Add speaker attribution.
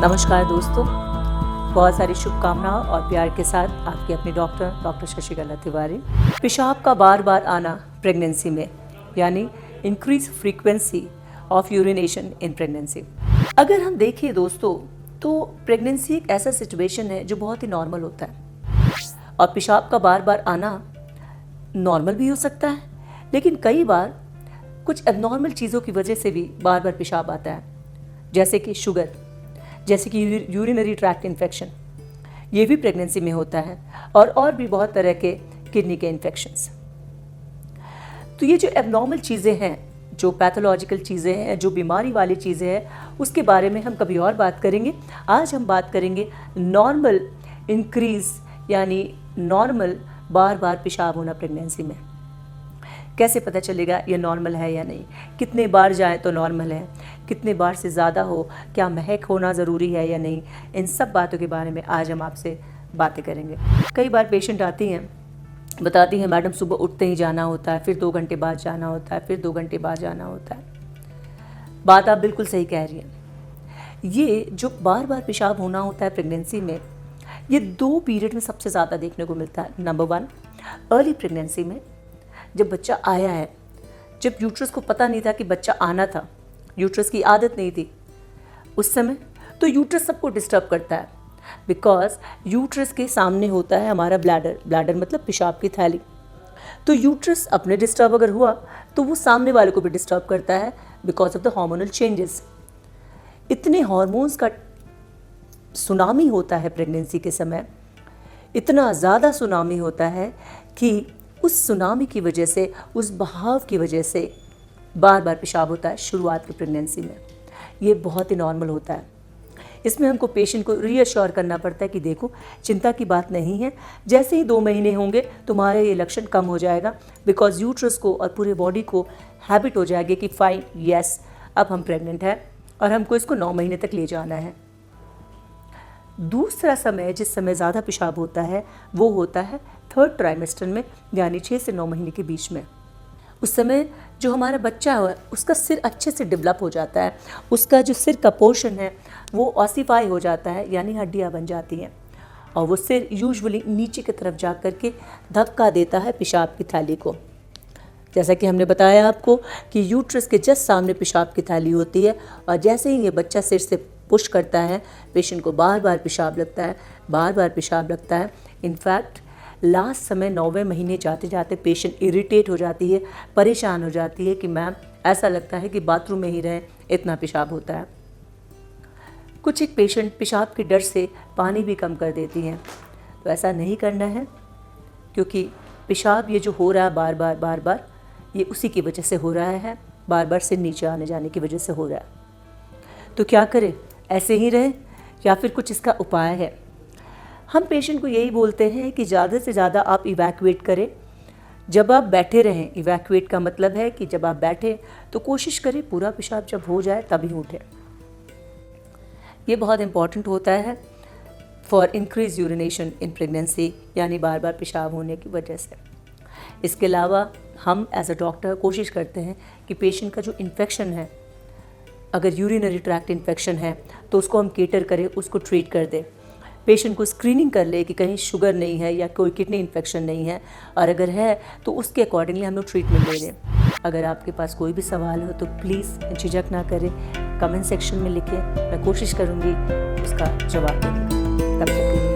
Speaker 1: नमस्कार दोस्तों, बहुत सारी शुभकामनाओं और प्यार के साथ आपकी अपनी डॉक्टर शशिकला तिवारी। पेशाब का बार बार आना प्रेगनेंसी में, यानी increase frequency of urination in pregnancy. अगर हम देखें दोस्तों, तो प्रेगनेंसी एक ऐसा सिचुएशन है जो बहुत ही नॉर्मल होता है और पेशाब का बार बार आना नॉर्मल भी हो सकता है, लेकिन कई बार कुछ एबनॉर्मल चीज़ों की वजह से भी बार बार पेशाब आता है, जैसे कि शुगर, जैसे कि यूरिनरी ट्रैक्ट इन्फेक्शन, ये भी प्रेगनेंसी में होता है, और भी बहुत तरह के किडनी के इन्फेक्शंस। तो ये जो एबनॉर्मल चीज़ें हैं, जो पैथोलॉजिकल चीज़ें हैं, जो बीमारी वाली चीज़ें हैं, उसके बारे में हम कभी और बात करेंगे। आज हम बात करेंगे नॉर्मल इंक्रीज, यानी नॉर्मल बार बार पेशाब होना प्रेगनेंसी में। कैसे पता चलेगा ये नॉर्मल है या नहीं, कितने बार जाए तो नॉर्मल है, कितने बार से ज़्यादा हो, क्या महक होना ज़रूरी है या नहीं, इन सब बातों के बारे में आज हम आपसे बातें करेंगे। कई बार पेशेंट आती हैं, बताती हैं मैडम सुबह उठते ही जाना होता है, फिर 2 घंटे बाद जाना होता है, फिर 2 घंटे बाद जाना होता है। बात आप बिल्कुल सही कह रही हैं। ये जो बार बार पेशाब होना होता है प्रेगनेंसी में, ये 2 पीरियड में सबसे ज़्यादा देखने को मिलता है। नंबर 1, अर्ली प्रेगनेंसी में, जब बच्चा आया है, जब यूट्रस को पता नहीं था कि बच्चा आना था, यूट्रस की आदत नहीं थी उस समय, तो यूट्रस सबको डिस्टर्ब करता है, बिकॉज यूट्रस के सामने होता है हमारा ब्लैडर मतलब पेशाब की थैली। तो यूट्रस अपने डिस्टर्ब अगर हुआ तो वो सामने वाले को भी डिस्टर्ब करता है, because of the hormonal changes. इतने हार्मोन्स का सुनामी होता है प्रेगनेंसी के समय, इतना ज़्यादा सुनामी होता है कि उस सुनामी की वजह से, उस बहाव की वजह से बार बार पेशाब होता है शुरुआत की प्रेगनेंसी में। ये बहुत ही नॉर्मल होता है। इसमें हमको पेशेंट को रीअश्योर करना पड़ता है कि देखो, चिंता की बात नहीं है, जैसे ही 2 महीने होंगे तुम्हारे ये लक्षण कम हो जाएगा, बिकॉज यूट्रस को और पूरे बॉडी को हैबिट हो जाएगी कि फाइन, यस, अब हम प्रेग्नेंट हैं और हमको इसको 9 महीने तक ले जाना है। दूसरा समय जिस समय ज़्यादा पेशाब होता है वो होता है 3rd ट्राइमेस्टर में, यानी 6 से 9 महीने के बीच में। उस समय जो हमारा बच्चा है उसका सिर अच्छे से डेवलप हो जाता है, उसका जो सिर का पोर्शन है वो ऑसिफाई हो जाता है, यानी हड्डियाँ बन जाती हैं, और वो सिर यूजुअली नीचे की तरफ जा कर के धक्का देता है पेशाब की थैली को। जैसा कि हमने बताया आपको कि यूट्रस के जस्ट सामने पेशाब की थैली होती है, और जैसे ही ये बच्चा सिर से पुश करता है, पेशेंट को बार बार पेशाब लगता है, बार बार पेशाब लगता है। इनफैक्ट लास्ट समय 9वें महीने जाते जाते पेशेंट इरिटेट हो जाती है, परेशान हो जाती है कि मैम ऐसा लगता है कि बाथरूम में ही रहें, इतना पेशाब होता है। कुछ एक पेशेंट पेशाब के डर से पानी भी कम कर देती हैं, तो ऐसा नहीं करना है, क्योंकि पेशाब ये जो हो रहा है बार बार ये उसी की वजह से हो रहा है, बार बार सिर नीचे आने जाने की वजह से हो रहा है। तो क्या करें, ऐसे ही रहें या फिर कुछ इसका उपाय है? हम पेशेंट को यही बोलते हैं कि ज़्यादा से ज़्यादा आप इवैक्यूएट करें। जब आप बैठे रहें, इवैक्यूएट का मतलब है कि जब आप बैठे तो कोशिश करें पूरा पेशाब जब हो जाए तभी उठें। ये बहुत इम्पॉर्टेंट होता है for increase urination in pregnancy, यानी बार बार पेशाब होने की वजह से। इसके अलावा हम एज अ डॉक्टर कोशिश करते हैं कि पेशेंट का जो इन्फेक्शन है, अगर यूरिनरी ट्रैक्ट इन्फेक्शन है तो उसको हम केटर करें, उसको ट्रीट कर दें। पेशेंट को स्क्रीनिंग कर ले कि कहीं शुगर नहीं है या कोई किडनी इन्फेक्शन नहीं है, और अगर है तो उसके अकॉर्डिंगली हम लोग ट्रीटमेंट ले लें। अगर आपके पास कोई भी सवाल हो तो प्लीज़ झिझक ना करें, कमेंट सेक्शन में लिखें, मैं कोशिश करूँगी उसका जवाब देने का। तब तक के लिए